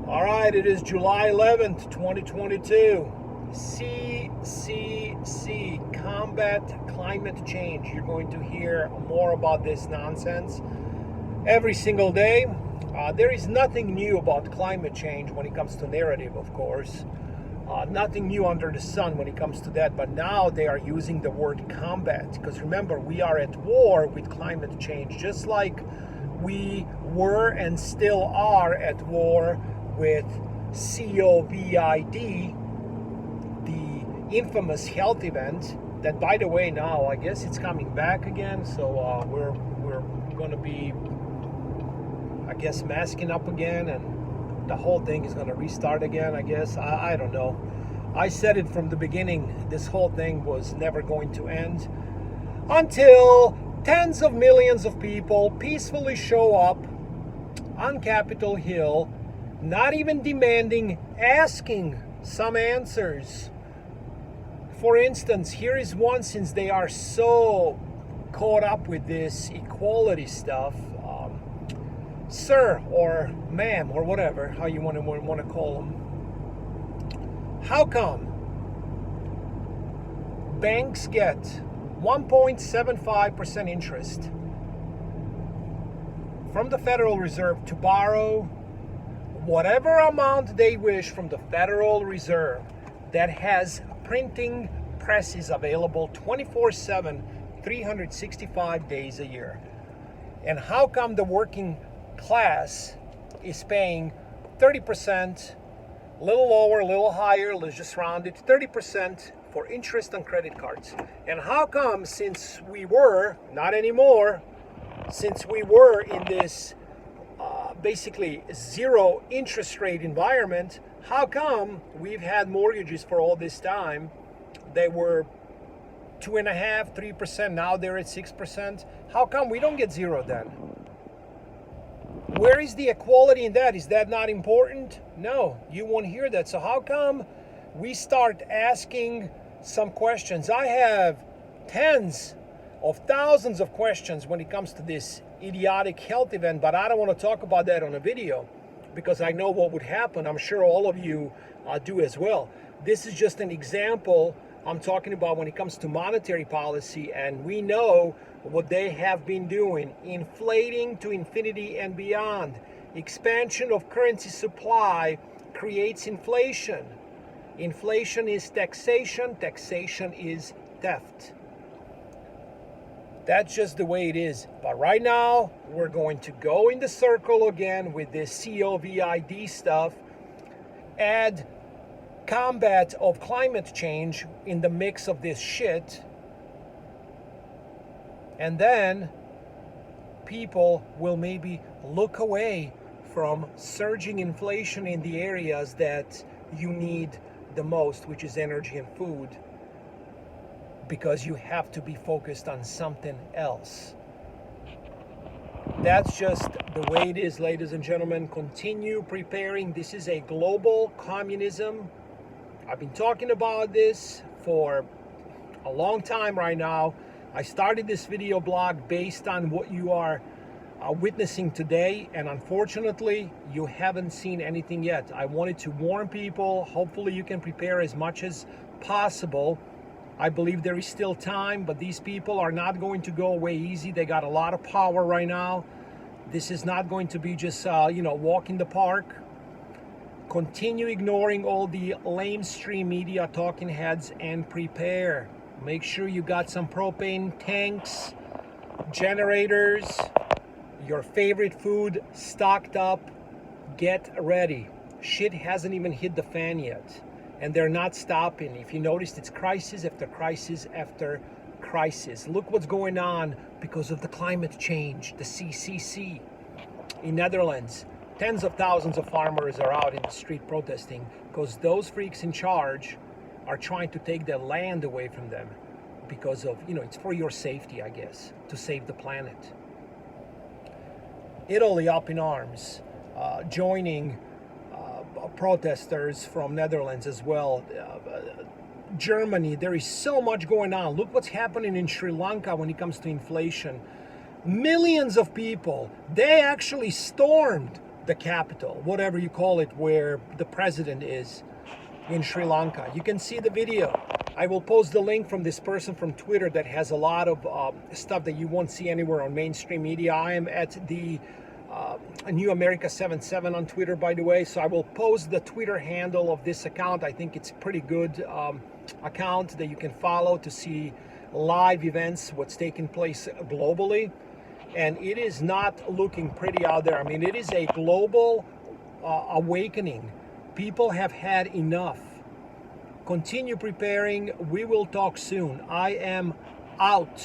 All right, it is July 11th, 2022. CCC, Combat Climate Change. You're going to hear more about this nonsense every single day. There is nothing new about climate change when it comes to narrative, of course. Nothing new under the sun when it comes to that, but now they are using the word combat, because remember, we are at war with climate change, just like we were and still are at war with COVID, the infamous health event that, by the way, now I guess it's coming back again, so we're going to be, I guess, masking up again, and the whole thing is going to restart again, I guess. I don't know. I said it from the beginning, this whole thing was never going to end until tens of millions of people peacefully show up on Capitol Hill, not even demanding, asking some answers. For instance, here is one, since they are so caught up with this equality stuff. Sir or ma'am or whatever, how you want to call them. How come banks get 1.75% interest from the Federal Reserve to borrow whatever amount they wish from the Federal Reserve that has printing presses available 24/7, 365 days a year? And how come the working class is paying 30%, a little lower, a little higher, let's just round it, 30% for interest on credit cards? And how come, since we were, not anymore, since we were in this basically zero interest rate environment, how come we've had mortgages for all this time? They were 2.5%, 3%, now they're at 6%. How come we don't get zero then? Where is the equality in that? Is that not important? No, you won't hear that. So how come we start asking some questions? I have tens of thousands of questions when it comes to this idiotic health event, but I don't want to talk about that on a video because I know what would happen. I'm sure all of you do as well. This is just an example I'm talking about when it comes to monetary policy, and we know what they have been doing, inflating to infinity and beyond. Expansion of currency supply creates inflation. Inflation is taxation. Taxation is theft. That's just the way it is. But right now, we're going to go in the circle again with this COVID stuff. Add combat of climate change in the mix of this shit. And then people will maybe look away from surging inflation in the areas that you need the most, which is energy and food, because you have to be focused on something else. That's just the way it is, ladies and gentlemen. Continue preparing. This is a global communism. I've been talking about this for a long time right now. I started this video blog based on what you are witnessing today, and unfortunately, you haven't seen anything yet. I wanted to warn people. Hopefully, you can prepare as much as possible. I believe there is still time, but these people are not going to go away easy. They got a lot of power right now. This is not going to be just, walk in the park. Continue ignoring all the lamestream media talking heads and prepare. Make sure you got some propane tanks, generators, your favorite food stocked up. Get ready. Shit hasn't even hit the fan yet, and they're not stopping. If you noticed, it's crisis after crisis after crisis. Look what's going on because of the climate change, the CCC. In Netherlands, tens of thousands of farmers are out in the street protesting because those freaks in charge are trying to take their land away from them because of, it's for your safety, I guess, to save the planet. Italy up in arms, joining protesters from Netherlands as well. Germany, there is so much going on. Look what's happening in Sri Lanka when it comes to inflation. Millions of people, they actually stormed the capital, whatever you call it, where the president is in Sri Lanka. You can see the video. I will post the link from this person from Twitter that has a lot of stuff that you won't see anywhere on mainstream media. I am at the New America 77 on Twitter, by the way, so I will post the Twitter handle of this account. I think it's a pretty good account that you can follow to see live events, what's taking place globally. And it is not looking pretty out there. I mean, it is a global awakening. People have had enough. Continue preparing. We will talk soon. I am out.